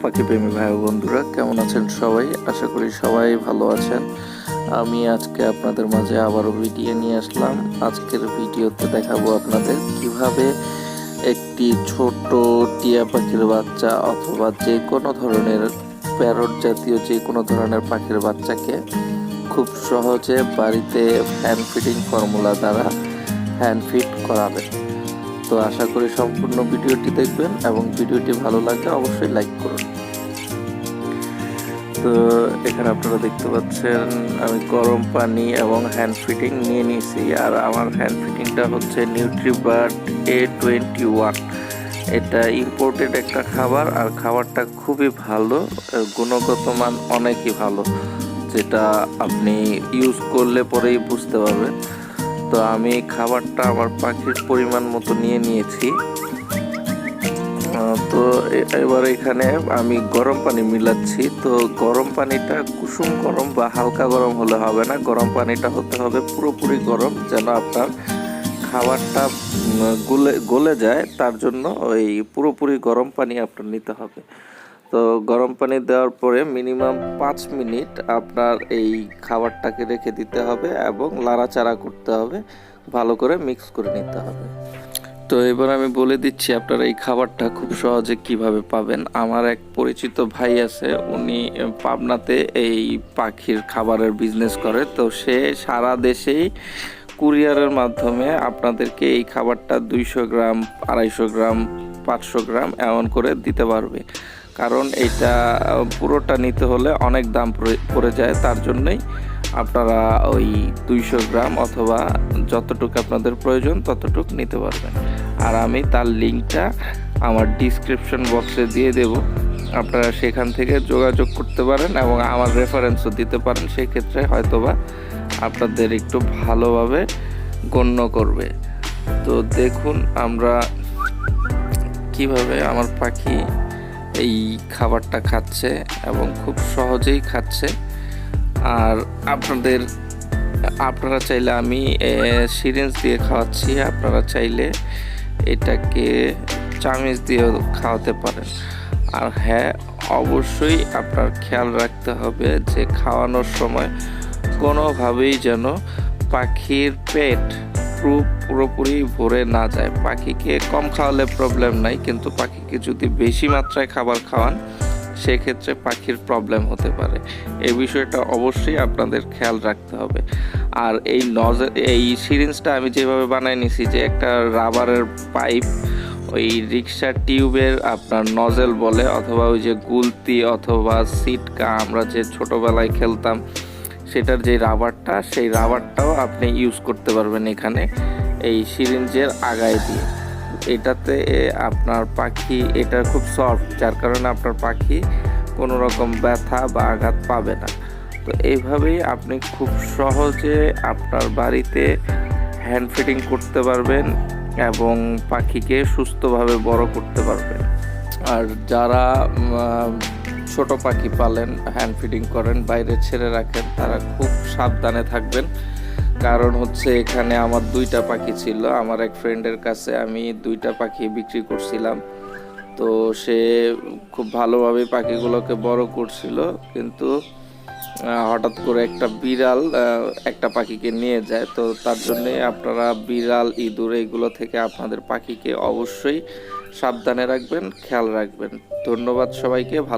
পাখি প্রেমী ভাই বন্ধুরা, কেমন আছেন সবাই? আশা করি সবাই ভালো আছেন। আমি আজকে আপনাদের মাঝে আবারও ভিডিও নিয়ে আসলাম। আজকের ভিডিওতে দেখাবো আপনাদের কিভাবে একটি ছোট টিয়া পাখির বাচ্চা অথবা যে কোনো ধরনের প্যারট জাতীয় যে কোনো ধরনের পাখির বাচ্চাকে খুব সহজে বাড়িতে হ্যান্ড ফিডিং ফর্মুলা দ্বারা হ্যান্ড ফিড করাবেন। তো আশা করি সম্পূর্ণ ভিডিওটি দেখবেন এবং ভিডিওটি ভালো লাগলে অবশ্যই লাইক করুন। তো এখানে আপনারা দেখতে পাচ্ছেন আমি গরম পানি এবং হ্যান্ড ফিটিং নিয়ে নিয়েছি। আর আমার হ্যান্ড ফিটিংটা হচ্ছে নিউট্রিবার্ড A21। এটা ইম্পোর্টেড একটা খাবার, আর খাবারটা খুবই ভালো, গুণগত মান অনেকই ভালো, যেটা আপনি ইউজ করলে পরেই বুঝতে পারবেন। তো আমি খাবারটা আমার পাখির পরিমাণ মতো নিয়ে নিয়েছি। তো এবার এখানে আমি গরম পানি মিলাচ্ছি। তো গরম পানিটা কুসুম গরম বা হালকা গরম হলে হবে না, গরম পানিটা হতে হবে পুরোপুরি গরম, যেন আপনার খাবারটা গলে যায়। তার জন্য ওই পুরোপুরি গরম পানি আপনার নিতে হবে। তো গরম পানি দেওয়ার পরে মিনিমাম 5 মিনিট আপনার এই খাবারটাকে রেখে দিতে হবে এবং লাড়াচাড়া করতে হবে, ভালো করে মিক্স করে নিতে হবে। তো এবার আমি বলে দিচ্ছি আপনারা এই খাবারটা খুব সহজে কিভাবে পাবেন। আমার এক পরিচিত ভাই আছে, উনি পাবনাতে এই পাখির খাবারের বিজনেস করে। তো সে সারা দেশেই কুরিয়ারের মাধ্যমে আপনাদেরকে এই খাবারটা 200 গ্রাম, 250 গ্রাম, 500 গ্রাম এমন করে দিতে পারবে। কারণ এটা পুরোটা নিতে হলে অনেক দাম পড়ে যায়, তার জন্যই আপনারা ওই 200 গ্রাম অথবা যতটুকু আপনাদের প্রয়োজন ততটুকু নিতে পারবেন। আর আমি তার লিঙ্কটা আমার ডিসক্রিপশন বক্সে দিয়ে দেব, আপনারা সেখান থেকে যোগাযোগ করতে পারেন এবং আমার রেফারেন্সও দিতে পারেন। সেক্ষেত্রে হয়তোবা আপনাদের একটু ভালোভাবে গণ্য করবে। তো দেখুন আমরা কিভাবে আমার পাখি এই খাবারটা খাচ্ছে এবং খুব সহজেই খাচ্ছে। আর আপনারা চাইলে আমি সিরিঞ্জ দিয়ে খাওয়াচ্ছি, আপনারা চাইলে এটাকে চামচ দিয়েও খাওয়াতে পারেন। আর হ্যাঁ, অবশ্যই আপনার খেয়াল রাখতে হবে যে খাওয়ানোর সময় কোনোভাবেই যেন পাখির পেট পুরোপুরি ভরে না যায়। পাখিকে কম খাওয়ালে প্রবলেম নাই, কিন্তু পাখিকে যদি বেশি মাত্রায় খাবার খাওয়ান সেক্ষেত্রে পাখির প্রবলেম হতে পারে। এই বিষয়টা অবশ্যই আপনাদের খেয়াল রাখতে হবে। আর এই সিরিঞ্জটা আমি যেভাবে বানিয়ে নিছি, যে একটা রাবারের পাইপ, ওই রিক্সার টিউবের আপনার নজেল বলে, অথবা ওই যে গুলতি অথবা সিটকা আমরা যে ছোটোবেলায় খেলতাম সেটার যে রাবারটা, সেই রাবারটাও আপনি ইউজ করতে পারবেন এখানে এই সিরিঞ্জের আগায় দিয়ে। এটাতে আপনার পাখি, এটা খুব সফট, যার কারণে আপনার পাখি কোনো রকম ব্যথা বা আঘাত পাবে না। তো এইভাবেই আপনি খুব সহজে আপনার বাড়িতে হ্যান্ড ফিডিং করতে পারবেন এবং পাখিকে সুস্থভাবে বড় করতে পারবেন। আর যারা ছোট পাখি পালেন, হ্যান্ড ফিডিং করেন, বাইরে ছেড়ে রাখেন, তারা খুব সাবধানে থাকবেন। কারণ হচ্ছে এখানে আমার 2টা পাখি ছিল। আমার এক ফ্রেন্ডের কাছে আমি 2টা পাখি বিক্রি করছিলাম। তো সে খুব ভালোভাবে পাখিগুলোকে বড় করছিল, কিন্তু হঠাৎ করে একটা বিড়াল একটা পাখিকে নিয়ে যায়। তো তার জন্যে আপনারা বিড়াল, ইঁদুর এইগুলো থেকে আপনাদের পাখিকে অবশ্যই সাবধানে রাখবেন, খেয়াল রাখবেন। ধন্যবাদ সবাইকে, ভালো